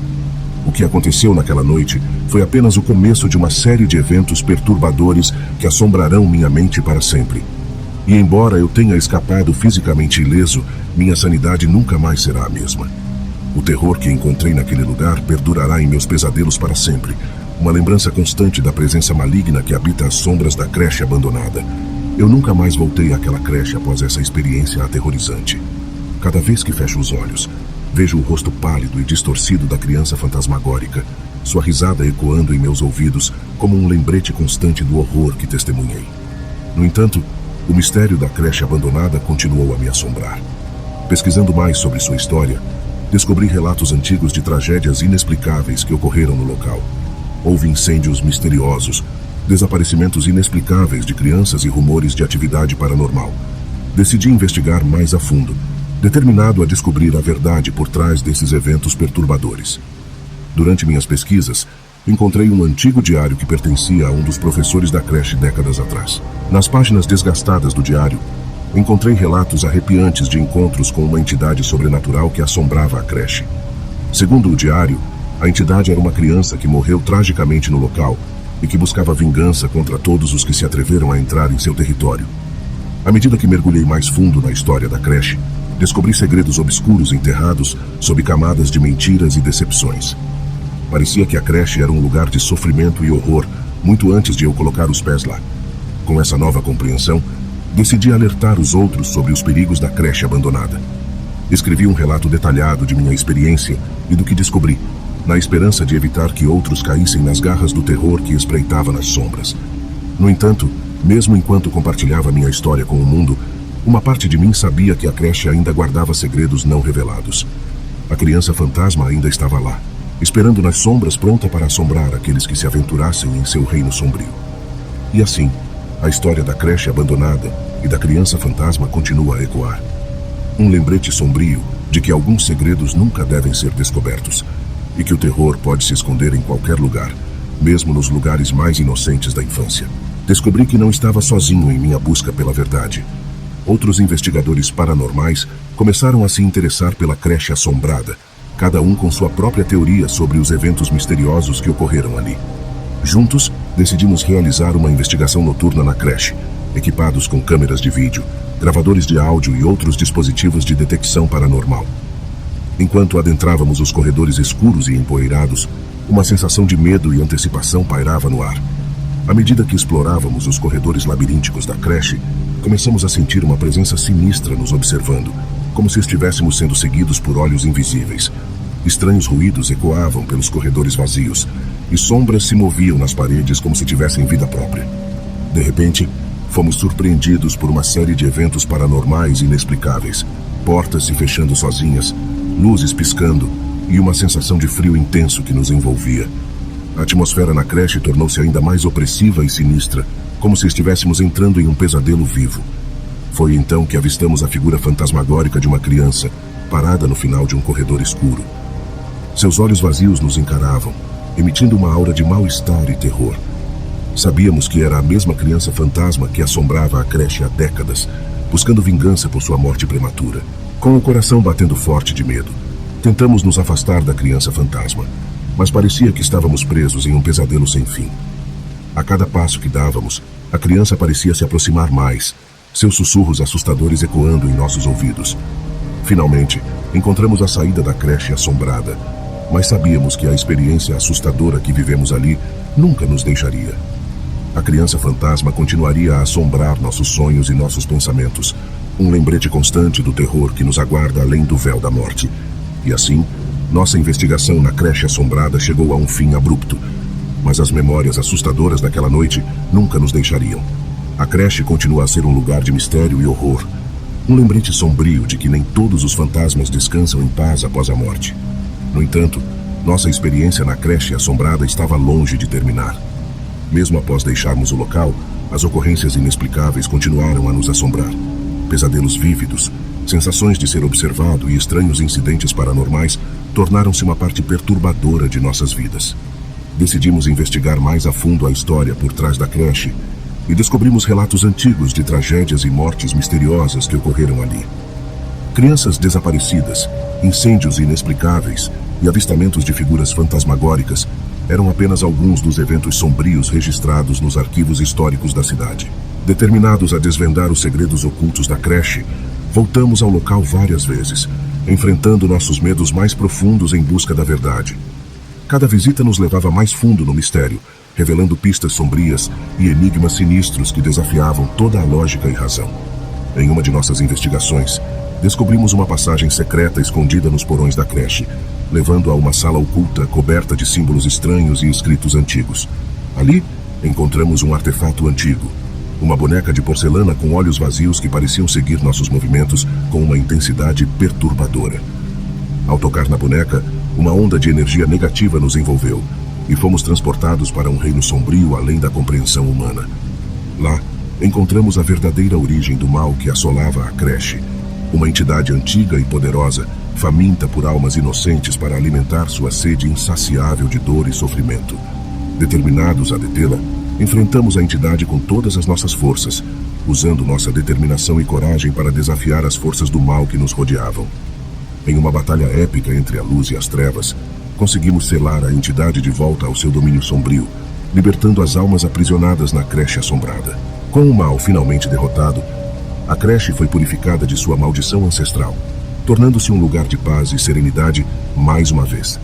O que aconteceu naquela noite foi apenas o começo de uma série de eventos perturbadores que assombrarão minha mente para sempre. E embora eu tenha escapado fisicamente ileso, minha sanidade nunca mais será a mesma. O terror que encontrei naquele lugar perdurará em meus pesadelos para sempre, uma lembrança constante da presença maligna que habita as sombras da creche abandonada. Eu nunca mais voltei àquela creche após essa experiência aterrorizante. Cada vez que fecho os olhos, vejo o rosto pálido e distorcido da criança fantasmagórica, sua risada ecoando em meus ouvidos como um lembrete constante do horror que testemunhei. No entanto, o mistério da creche abandonada continuou a me assombrar. Pesquisando mais sobre sua história, descobri relatos antigos de tragédias inexplicáveis que ocorreram no local. Houve incêndios misteriosos, desaparecimentos inexplicáveis de crianças e rumores de atividade paranormal. Decidi investigar mais a fundo, determinado a descobrir a verdade por trás desses eventos perturbadores. Durante minhas pesquisas, encontrei um antigo diário que pertencia a um dos professores da creche décadas atrás. Nas páginas desgastadas do diário, encontrei relatos arrepiantes de encontros com uma entidade sobrenatural que assombrava a creche. Segundo o diário, a entidade era uma criança que morreu tragicamente no local e que buscava vingança contra todos os que se atreveram a entrar em seu território. À medida que mergulhei mais fundo na história da creche, descobri segredos obscuros enterrados sob camadas de mentiras e decepções. Parecia que a creche era um lugar de sofrimento e horror muito antes de eu colocar os pés lá. Com essa nova compreensão, decidi alertar os outros sobre os perigos da creche abandonada. Escrevi um relato detalhado de minha experiência e do que descobri, na esperança de evitar que outros caíssem nas garras do terror que espreitava nas sombras. No entanto, mesmo enquanto compartilhava minha história com o mundo, uma parte de mim sabia que a creche ainda guardava segredos não revelados. A criança fantasma ainda estava lá, esperando nas sombras, pronta para assombrar aqueles que se aventurassem em seu reino sombrio. E assim, a história da creche abandonada e da criança fantasma continua a ecoar. Um lembrete sombrio de que alguns segredos nunca devem ser descobertos e que o terror pode se esconder em qualquer lugar, mesmo nos lugares mais inocentes da infância. Descobri que não estava sozinho em minha busca pela verdade. Outros investigadores paranormais começaram a se interessar pela creche assombrada, cada um com sua própria teoria sobre os eventos misteriosos que ocorreram ali. Juntos, decidimos realizar uma investigação noturna na creche, equipados com câmeras de vídeo, gravadores de áudio e outros dispositivos de detecção paranormal. Enquanto adentrávamos os corredores escuros e empoeirados, uma sensação de medo e antecipação pairava no ar. À medida que explorávamos os corredores labirínticos da creche, começamos a sentir uma presença sinistra nos observando, como se estivéssemos sendo seguidos por olhos invisíveis. Estranhos ruídos ecoavam pelos corredores vazios, e sombras se moviam nas paredes como se tivessem vida própria. De repente, fomos surpreendidos por uma série de eventos paranormais inexplicáveis. portas se fechando sozinhas, luzes piscando e uma sensação de frio intenso que nos envolvia. A atmosfera na creche tornou-se ainda mais opressiva e sinistra, como se estivéssemos entrando em um pesadelo vivo. Foi então que avistamos a figura fantasmagórica de uma criança, parada no final de um corredor escuro. Seus olhos vazios nos encaravam, emitindo uma aura de mal-estar e terror. Sabíamos que era a mesma criança fantasma que assombrava a creche há décadas, buscando vingança por sua morte prematura. Com o coração batendo forte de medo, tentamos nos afastar da criança fantasma, mas parecia que estávamos presos em um pesadelo sem fim. A cada passo que dávamos, a criança parecia se aproximar mais, seus sussurros assustadores ecoando em nossos ouvidos. Finalmente, encontramos a saída da creche assombrada, mas sabíamos que a experiência assustadora que vivemos ali nunca nos deixaria. A criança fantasma continuaria a assombrar nossos sonhos e nossos pensamentos, um lembrete constante do terror que nos aguarda além do véu da morte. E assim, nossa investigação na creche assombrada chegou a um fim abrupto, mas as memórias assustadoras daquela noite nunca nos deixariam. A creche continua a ser um lugar de mistério e horror, um lembrete sombrio de que nem todos os fantasmas descansam em paz após a morte. No entanto, nossa experiência na creche assombrada estava longe de terminar. Mesmo após deixarmos o local, as ocorrências inexplicáveis continuaram a nos assombrar. Pesadelos vívidos, sensações de ser observado e estranhos incidentes paranormais tornaram-se uma parte perturbadora de nossas vidas. Decidimos investigar mais a fundo a história por trás da creche e descobrimos relatos antigos de tragédias e mortes misteriosas que ocorreram ali. Crianças desaparecidas, incêndios inexplicáveis e avistamentos de figuras fantasmagóricas eram apenas alguns dos eventos sombrios registrados nos arquivos históricos da cidade. Determinados a desvendar os segredos ocultos da creche, voltamos ao local várias vezes, enfrentando nossos medos mais profundos em busca da verdade. Cada visita nos levava mais fundo no mistério, revelando pistas sombrias e enigmas sinistros que desafiavam toda a lógica e razão. Em uma de nossas investigações, descobrimos uma passagem secreta escondida nos porões da creche, levando a uma sala oculta coberta de símbolos estranhos e escritos antigos. Ali, encontramos um artefato antigo, uma boneca de porcelana com olhos vazios que pareciam seguir nossos movimentos com uma intensidade perturbadora. Ao tocar na boneca, uma onda de energia negativa nos envolveu e fomos transportados para um reino sombrio além da compreensão humana. Lá, encontramos a verdadeira origem do mal que assolava a creche, uma entidade antiga e poderosa, faminta por almas inocentes para alimentar sua sede insaciável de dor e sofrimento. Determinados a detê-la, enfrentamos a entidade com todas as nossas forças, usando nossa determinação e coragem para desafiar as forças do mal que nos rodeavam. Em uma batalha épica entre a luz e as trevas, conseguimos selar a entidade de volta ao seu domínio sombrio, libertando as almas aprisionadas na creche assombrada. Com o mal finalmente derrotado, a creche foi purificada de sua maldição ancestral, tornando-se um lugar de paz e serenidade mais uma vez.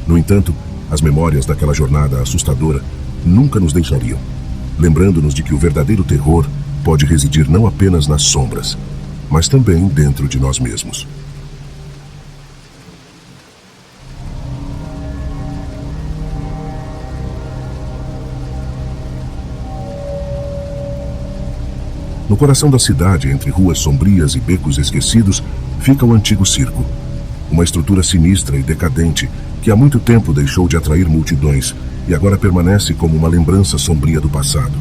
No entanto, as memórias daquela jornada assustadora nunca nos deixariam, lembrando-nos de que o verdadeiro terror pode residir não apenas nas sombras, mas também dentro de nós mesmos. No coração da cidade, entre ruas sombrias e becos esquecidos, fica o antigo circo. Uma estrutura sinistra e decadente que há muito tempo deixou de atrair multidões e agora permanece como uma lembrança sombria do passado.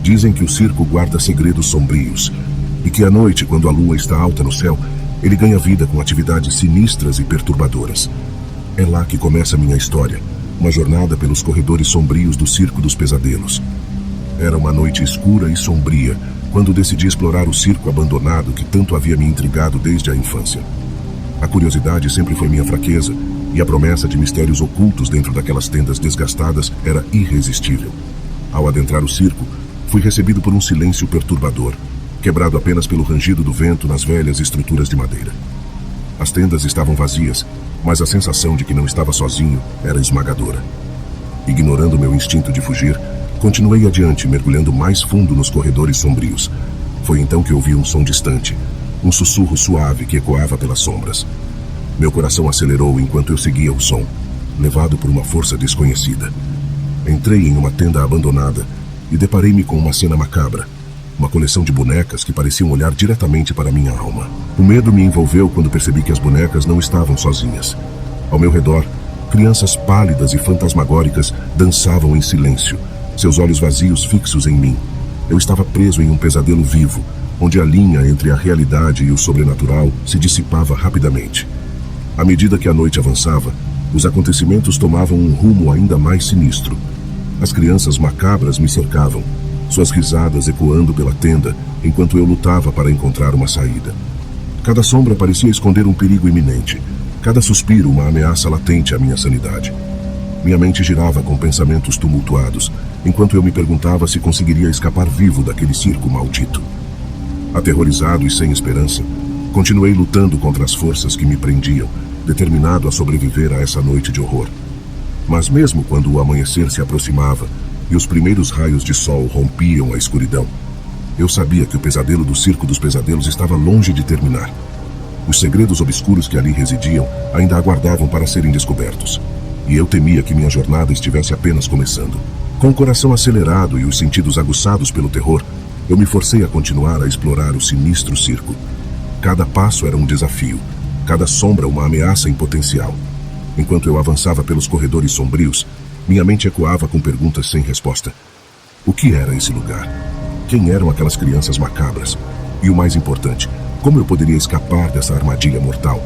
Dizem que o circo guarda segredos sombrios e que à noite, quando a lua está alta no céu, ele ganha vida com atividades sinistras e perturbadoras. É lá que começa minha história, uma jornada pelos corredores sombrios do Circo dos Pesadelos. Era uma noite escura e sombria, quando decidi explorar o circo abandonado que tanto havia me intrigado desde a infância. A curiosidade sempre foi minha fraqueza, e a promessa de mistérios ocultos dentro daquelas tendas desgastadas era irresistível. Ao adentrar o circo, fui recebido por um silêncio perturbador, quebrado apenas pelo rangido do vento nas velhas estruturas de madeira. As tendas estavam vazias, mas a sensação de que não estava sozinho era esmagadora. Ignorando meu instinto de fugir, continuei adiante, mergulhando mais fundo nos corredores sombrios. Foi então que ouvi um som distante, um sussurro suave que ecoava pelas sombras. Meu coração acelerou enquanto eu seguia o som, levado por uma força desconhecida. Entrei em uma tenda abandonada e deparei-me com uma cena macabra. uma coleção de bonecas que pareciam olhar diretamente para minha alma. O medo me envolveu quando percebi que as bonecas não estavam sozinhas. Ao meu redor, crianças pálidas e fantasmagóricas dançavam em silêncio, seus olhos vazios fixos em mim. Eu estava preso em um pesadelo vivo, onde a linha entre a realidade e o sobrenatural se dissipava rapidamente. À medida que a noite avançava, os acontecimentos tomavam um rumo ainda mais sinistro. As crianças macabras me cercavam, suas risadas ecoando pela tenda enquanto eu lutava para encontrar uma saída. Cada sombra parecia esconder um perigo iminente, cada suspiro uma ameaça latente à minha sanidade. Minha mente girava com pensamentos tumultuados, enquanto eu me perguntava se conseguiria escapar vivo daquele circo maldito. Aterrorizado e sem esperança, continuei lutando contra as forças que me prendiam, determinado a sobreviver a essa noite de horror. Mas mesmo quando o amanhecer se aproximava e os primeiros raios de sol rompiam a escuridão, eu sabia que o pesadelo do Circo dos Pesadelos estava longe de terminar. Os segredos obscuros que ali residiam ainda aguardavam para serem descobertos, e eu temia que minha jornada estivesse apenas começando. Com o coração acelerado e os sentidos aguçados pelo terror, eu me forcei a continuar a explorar o sinistro circo. Cada passo era um desafio, cada sombra uma ameaça em potencial. Enquanto eu avançava pelos corredores sombrios, minha mente ecoava com perguntas sem resposta. O que era esse lugar? Quem eram aquelas crianças macabras? E o mais importante, como eu poderia escapar dessa armadilha mortal?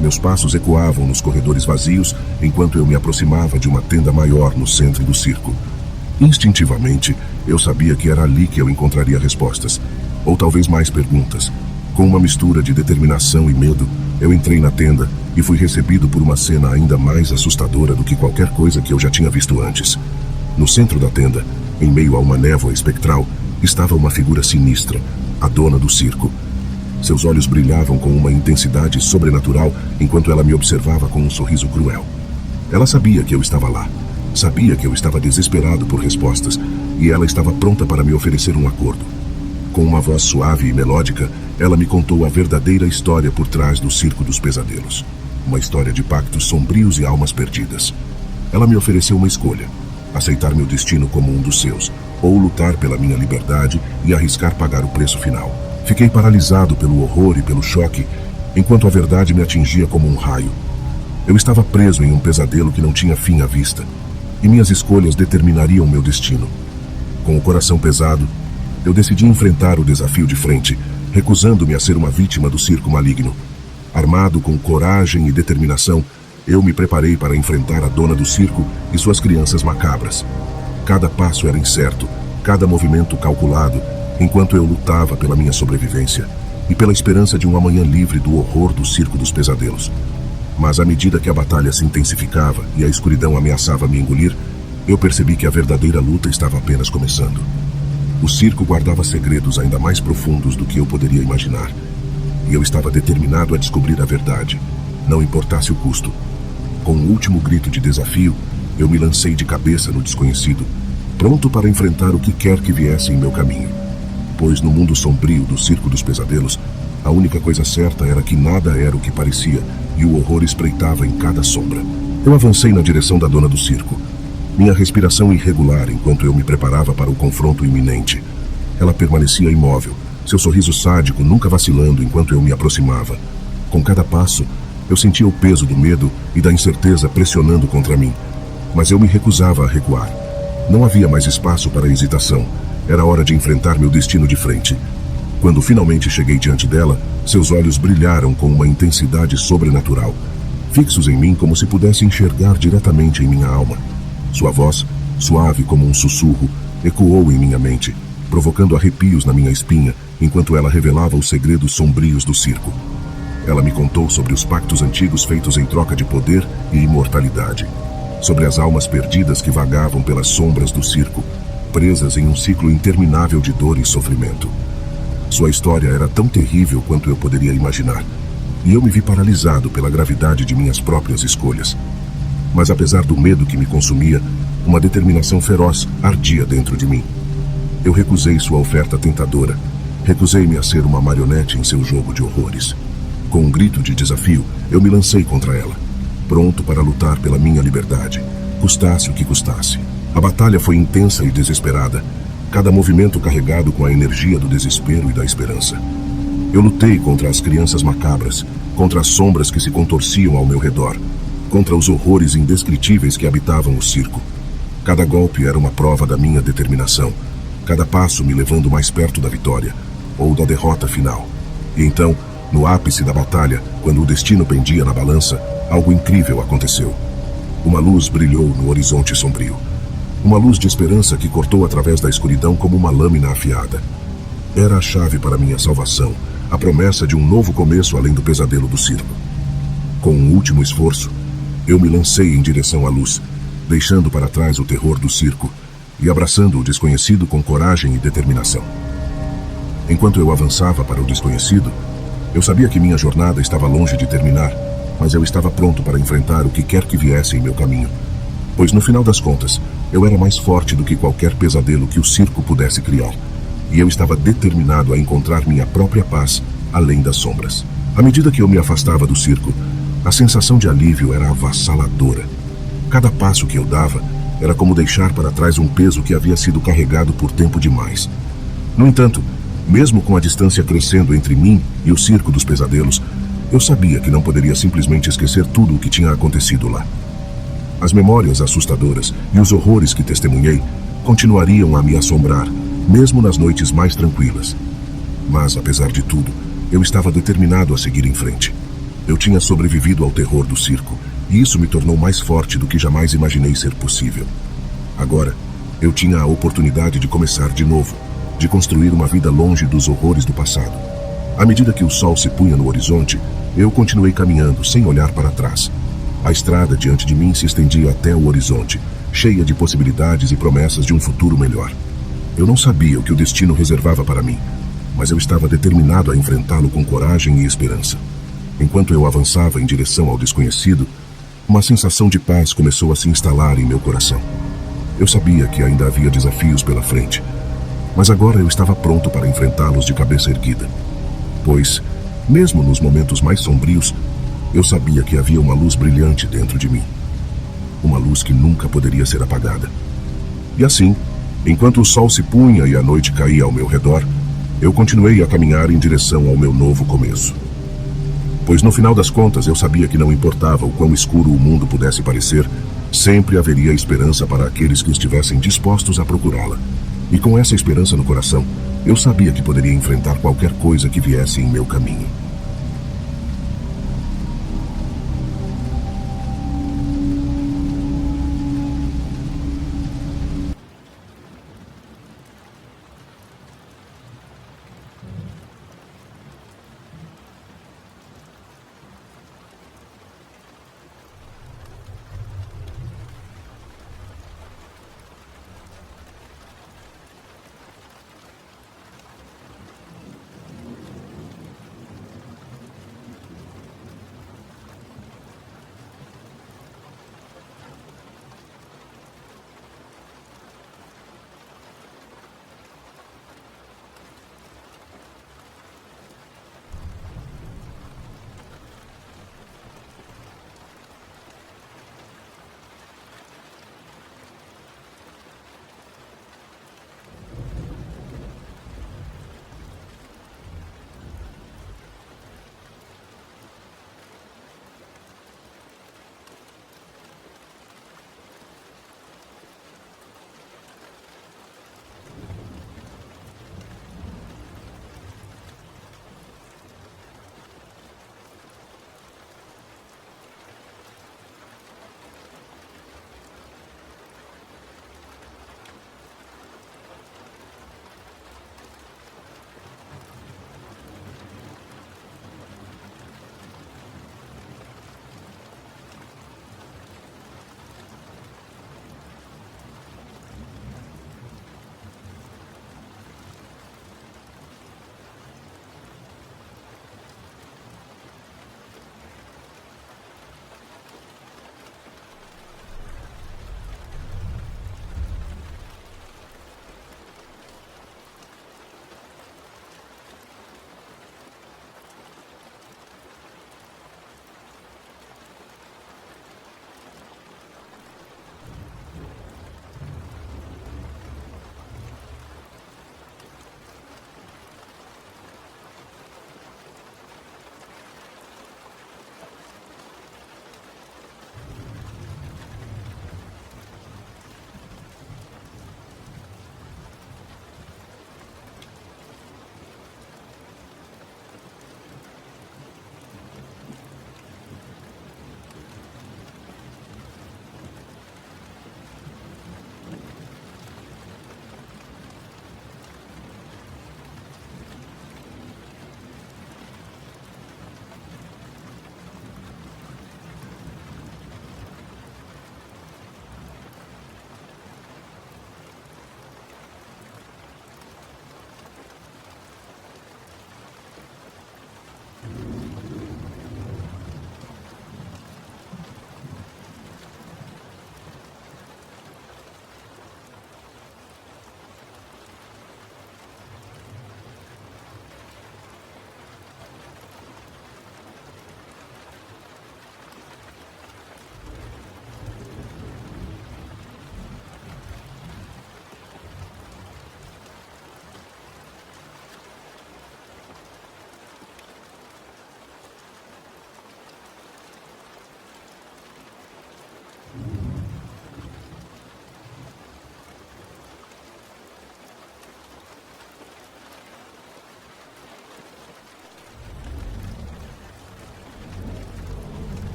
Meus passos ecoavam nos corredores vazios enquanto eu me aproximava de uma tenda maior no centro do circo. Instintivamente, eu sabia que era ali que eu encontraria respostas, ou talvez mais perguntas. Com uma mistura de determinação e medo, eu entrei na tenda e fui recebido por uma cena ainda mais assustadora do que qualquer coisa que eu já tinha visto antes. No centro da tenda, em meio a uma névoa espectral, estava uma figura sinistra, a dona do circo. Seus olhos brilhavam com uma intensidade sobrenatural enquanto ela me observava com um sorriso cruel. Ela sabia que eu estava lá, sabia que eu estava desesperado por respostas e ela estava pronta para me oferecer um acordo. Com uma voz suave e melódica, ela me contou a verdadeira história por trás do Circo dos Pesadelos. Uma história de pactos sombrios e almas perdidas. Ela me ofereceu uma escolha: aceitar meu destino como um dos seus, ou lutar pela minha liberdade e arriscar pagar o preço final. Fiquei paralisado pelo horror e pelo choque, enquanto a verdade me atingia como um raio. Eu estava preso em um pesadelo que não tinha fim à vista, e minhas escolhas determinariam meu destino. Com o coração pesado, eu decidi enfrentar o desafio de frente, recusando-me a ser uma vítima do circo maligno. Armado com coragem e determinação, eu me preparei para enfrentar a dona do circo e suas crianças macabras. Cada passo era incerto, cada movimento calculado, enquanto eu lutava pela minha sobrevivência e pela esperança de um amanhã livre do horror do Circo dos Pesadelos. Mas à medida que a batalha se intensificava e a escuridão ameaçava me engolir, eu percebi que a verdadeira luta estava apenas começando. O circo guardava segredos ainda mais profundos do que eu poderia imaginar, e eu estava determinado a descobrir a verdade, não importasse o custo. Com um último grito de desafio, eu me lancei de cabeça no desconhecido, pronto para enfrentar o que quer que viesse em meu caminho. Pois no mundo sombrio do Circo dos Pesadelos, a única coisa certa era que nada era o que parecia e o horror espreitava em cada sombra. Eu avancei na direção da dona do circo, minha respiração irregular enquanto eu me preparava para o confronto iminente. Ela permanecia imóvel, seu sorriso sádico nunca vacilando enquanto eu me aproximava. Com cada passo, eu sentia o peso do medo e da incerteza pressionando contra mim, mas eu me recusava a recuar. Não havia mais espaço para hesitação. Era hora de enfrentar meu destino de frente. Quando finalmente cheguei diante dela, seus olhos brilharam com uma intensidade sobrenatural, fixos em mim como se pudesse enxergar diretamente em minha alma. Sua voz, suave como um sussurro, ecoou em minha mente, provocando arrepios na minha espinha, enquanto ela revelava os segredos sombrios do circo. Ela me contou sobre os pactos antigos feitos em troca de poder e imortalidade, sobre as almas perdidas que vagavam pelas sombras do circo, presas em um ciclo interminável de dor e sofrimento. Sua história era tão terrível quanto eu poderia imaginar, e eu me vi paralisado pela gravidade de minhas próprias escolhas. Mas apesar do medo que me consumia, uma determinação feroz ardia dentro de mim. Eu recusei sua oferta tentadora, recusei-me a ser uma marionete em seu jogo de horrores. Com um grito de desafio, eu me lancei contra ela, pronto para lutar pela minha liberdade, custasse o que custasse. A batalha foi intensa e desesperada, cada movimento carregado com a energia do desespero e da esperança. Eu lutei contra as crianças macabras, contra as sombras que se contorciam ao meu redor, contra os horrores indescritíveis que habitavam o circo. Cada golpe era uma prova da minha determinação, cada passo me levando mais perto da vitória, ou da derrota final. E então, no ápice da batalha, quando o destino pendia na balança, algo incrível aconteceu. Uma luz brilhou no horizonte sombrio. Uma luz de esperança que cortou através da escuridão como uma lâmina afiada. Era a chave para minha salvação, a promessa de um novo começo além do pesadelo do circo. Com um último esforço, eu me lancei em direção à luz, deixando para trás o terror do circo e abraçando o desconhecido com coragem e determinação. Enquanto eu avançava para o desconhecido, eu sabia que minha jornada estava longe de terminar, mas eu estava pronto para enfrentar o que quer que viesse em meu caminho. Pois no final das contas, eu era mais forte do que qualquer pesadelo que o circo pudesse criar. E eu estava determinado a encontrar minha própria paz além das sombras. À medida que eu me afastava do circo, a sensação de alívio era avassaladora. Cada passo que eu dava era como deixar para trás um peso que havia sido carregado por tempo demais. No entanto, mesmo com a distância crescendo entre mim e o circo dos pesadelos, eu sabia que não poderia simplesmente esquecer tudo o que tinha acontecido lá. As memórias assustadoras e os horrores que testemunhei continuariam a me assombrar, mesmo nas noites mais tranquilas. Mas, apesar de tudo, eu estava determinado a seguir em frente. Eu tinha sobrevivido ao terror do circo, e isso me tornou mais forte do que jamais imaginei ser possível. Agora, eu tinha a oportunidade de começar de novo, de construir uma vida longe dos horrores do passado. À medida que o sol se punha no horizonte, eu continuei caminhando, sem olhar para trás. A estrada diante de mim se estendia até o horizonte, cheia de possibilidades e promessas de um futuro melhor. Eu não sabia o que o destino reservava para mim, mas eu estava determinado a enfrentá-lo com coragem e esperança. Enquanto eu avançava em direção ao desconhecido, uma sensação de paz começou a se instalar em meu coração. Eu sabia que ainda havia desafios pela frente, mas agora eu estava pronto para enfrentá-los de cabeça erguida. Pois, mesmo nos momentos mais sombrios, eu sabia que havia uma luz brilhante dentro de mim. Uma luz que nunca poderia ser apagada. E assim, enquanto o sol se punha e a noite caía ao meu redor, eu continuei a caminhar em direção ao meu novo começo. Pois no final das contas eu sabia que não importava o quão escuro o mundo pudesse parecer, sempre haveria esperança para aqueles que estivessem dispostos a procurá-la. E com essa esperança no coração, eu sabia que poderia enfrentar qualquer coisa que viesse em meu caminho.